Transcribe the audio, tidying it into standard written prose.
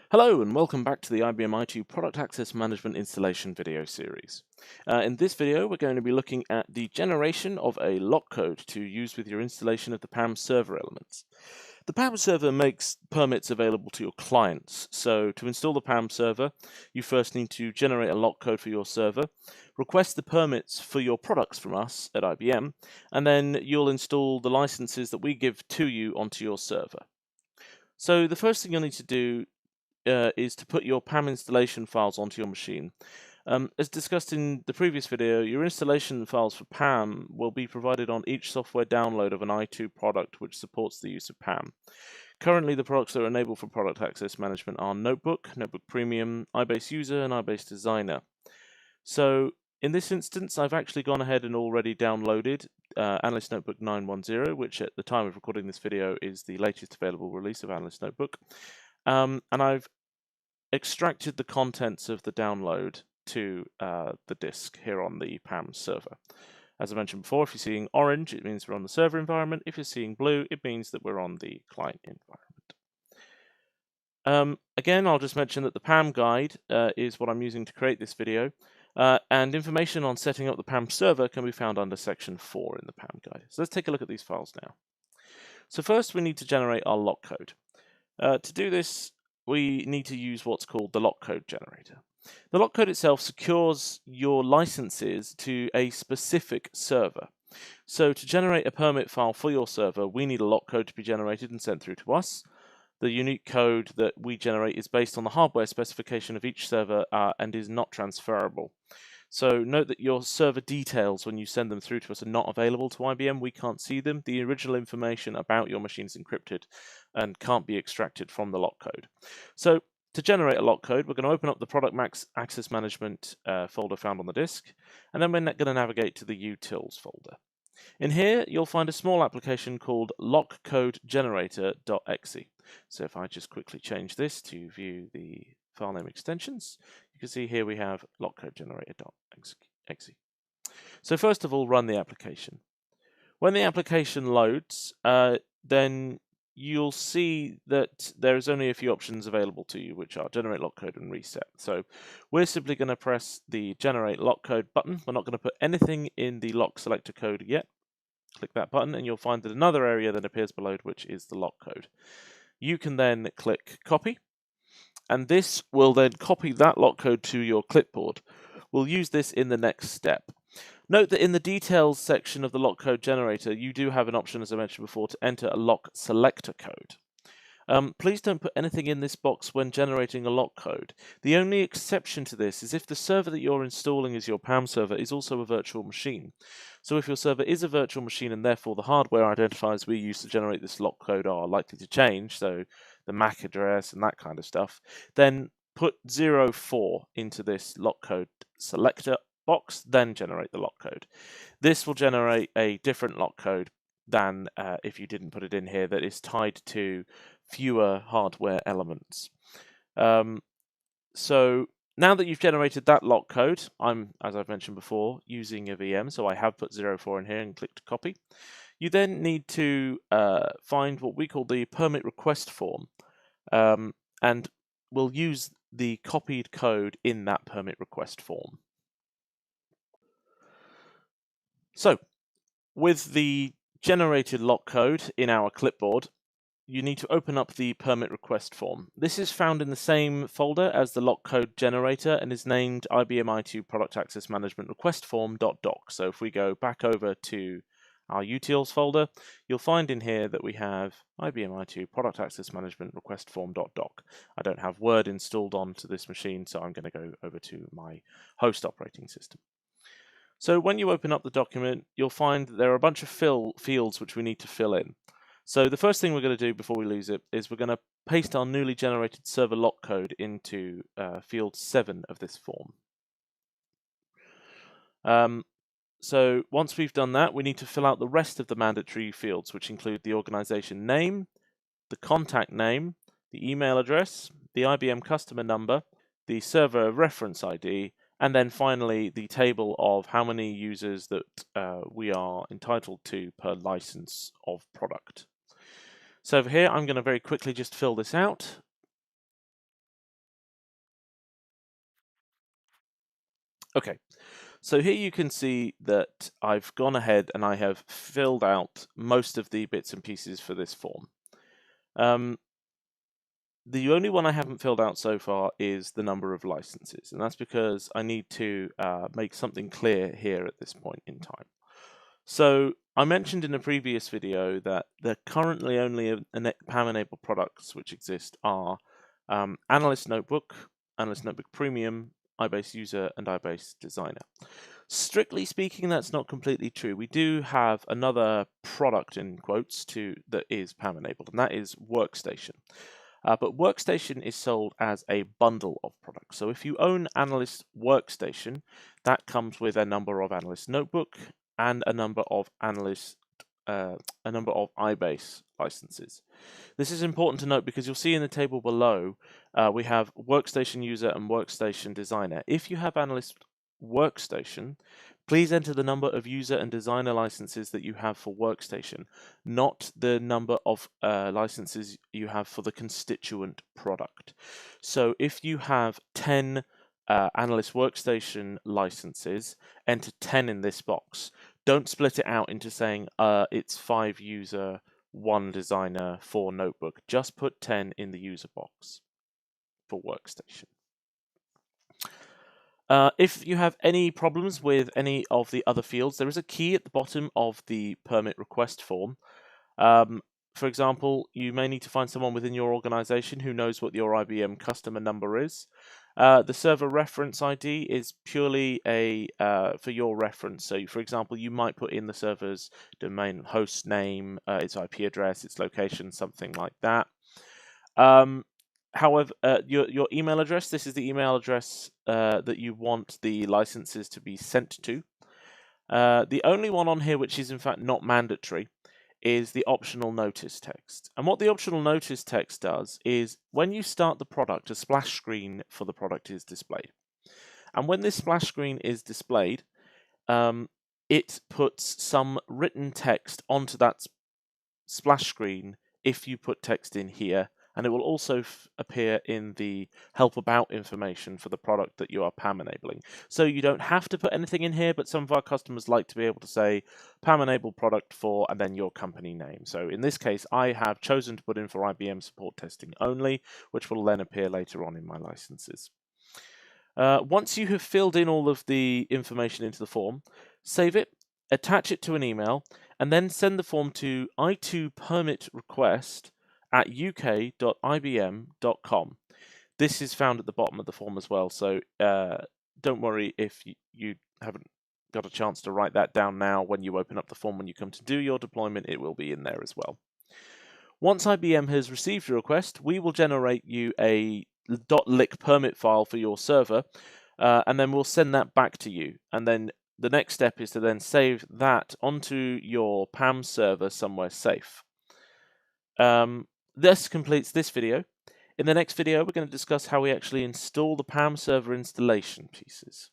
Hello and welcome back to the IBM i2 Product Access Management Installation video series. In this video we're going to be looking at the generation of a lock code to use with your installation of the PAM server elements. The PAM server makes permits available to your clients, so to install the PAM server you first need to generate a lock code for your server, request the permits for your products from us at IBM, and then you'll install the licenses that we give to you onto your server. So the first thing you'll need to do is to put your PAM installation files onto your machine. As discussed in the previous video, your installation files for PAM will be provided on each software download of an i2 product which supports the use of PAM. Currently, the products that are enabled for product access management are Notebook, Notebook Premium, iBase User, and iBase Designer. So in this instance, I've actually gone ahead and already downloaded Analyst Notebook 910, which at the time of recording this video is the latest available release of Analyst Notebook. And I've extracted the contents of the download to the disk here on the PAM server. As I mentioned before, if you're seeing orange, it means we're on the server environment. If you're seeing blue, it means that we're on the client environment. Again, I'll just mention that the PAM guide is what I'm using to create this video, and information on setting up the PAM server can be found under section 4 in the PAM guide. So let's take a look at these files now. So first we need to generate our lock code. To do this, we need to use what's called the lock code generator. The lock code itself secures your licenses to a specific server. So to generate a permit file for your server, we need a lock code to be generated and sent through to us. The unique code that we generate is based on the hardware specification of each server and is not transferable. So note that your server details, when you send them through to us, are not available to IBM. We can't see them. The original information about your machine is encrypted and can't be extracted from the lock code. So to generate a lock code, we're going to open up the Product Access Management folder found on the disk, and then we're going to navigate to the utils folder. In here, you'll find a small application called lockcodegenerator.exe. So if I just quickly change this to view the file name extensions, you can see here we have lockcodegenerator.exe. So first of all, run the application. When the application loads, then you'll see that there's only a few options available to you, which are generate lock code and reset. So we're simply going to press the generate lock code button. We're not going to put anything in the lock selector code yet. Click that button and you'll find that another area that appears below, which is the lock code. You can then click copy, and this will then copy that lock code to your clipboard. We'll use this in the next step. Note that in the details section of the lock code generator, you do have an option, as I mentioned before, to enter a lock selector code. Please don't put anything in this box when generating a lock code. The only exception to this is if the server that you're installing as your PAM server is also a virtual machine. So if your server is a virtual machine and therefore the hardware identifiers we use to generate this lock code are likely to change, so the MAC address and that kind of stuff, then put 04 into this lock code selector box, then generate the lock code. This will generate a different lock code than if you didn't put it in here, that is tied to fewer hardware elements. So now that you've generated that lock code, I'm, as I've mentioned before, using a VM, so I have put 04 in here and clicked copy. You then need to find what we call the permit request form, and we'll use the copied code in that permit request form. So with the generated lock code in our clipboard, you need to open up the permit request form. This is found in the same folder as the lock code generator and is named IBM i2 Product Access Management Request Form.doc. So if we go back over to our utils folder, you'll find in here that we have IBM i2 Product Access Management Request Form.doc. I don't have Word installed onto this machine, so I'm going to go over to my host operating system. So when you open up the document, you'll find that there are a bunch of fields which we need to fill in. So the first thing we're going to do before we lose it is we're going to paste our newly generated server lock code into field 7 of this form. So once we've done that, we need to fill out the rest of the mandatory fields, which include the organization name, the contact name, the email address, the IBM customer number, the server reference ID, and then finally the table of how many users that we are entitled to per license of product. So over here, I'm going to very quickly just fill this out. Okay, so here you can see that I've gone ahead and I have filled out most of the bits and pieces for this form. The only one I haven't filled out so far is the number of licenses, and that's because I need to make something clear here at this point in time. So I mentioned in a previous video that there currently only PAM-enabled products which exist are Analyst Notebook, Analyst Notebook Premium, iBase User, and iBase Designer. Strictly speaking, that's not completely true. We do have another product in quotes that is PAM-enabled, and that is Workstation. But Workstation is sold as a bundle of products. So if you own Analyst Workstation, that comes with a number of Analyst Notebook and a number of iBase licenses. This is important to note because you'll see in the table below we have Workstation User and Workstation Designer. If you have Analyst Workstation, please enter the number of user and designer licenses that you have for Workstation, not the number of licenses you have for the constituent product. So if you have 10 Analyst Workstation licenses, enter 10 in this box. Don't split it out into saying it's 5 user, 1 designer, 4 notebook. Just put 10 in the user box for Workstation. If you have any problems with any of the other fields, there is a key at the bottom of the permit request form. For example, you may need to find someone within your organization who knows what your IBM customer number is. The server reference ID is purely for your reference. So, for example, you might put in the server's domain host name, its IP address, its location, something like that. However, your email address, this is the email address that you want the licenses to be sent to. The only one on here which is in fact not mandatory is the optional notice text. And what the optional notice text does is when you start the product, a splash screen for the product is displayed. And when this splash screen is displayed, it puts some written text onto that splash screen if you put text in here, and it will also appear in the help about information for the product that you are PAM enabling. So you don't have to put anything in here, but some of our customers like to be able to say PAM enabled product for and then your company name. So in this case, I have chosen to put in for IBM support testing only, which will then appear later on in my licenses. Once you have filled in all of the information into the form, save it, attach it to an email, and then send the form to i2permitrequest@uk.ibm.com. This is found at the bottom of the form as well, so don't worry if you haven't got a chance to write that down now. When you open up the form, when you come to do your deployment, it will be in there as well. Once IBM has received your request, we will generate you a .lick permit file for your server, and then we'll send that back to you. And then the next step is to then save that onto your PAM server somewhere safe. This completes this video. In the next video, we're going to discuss how we actually install the PAM server installation pieces.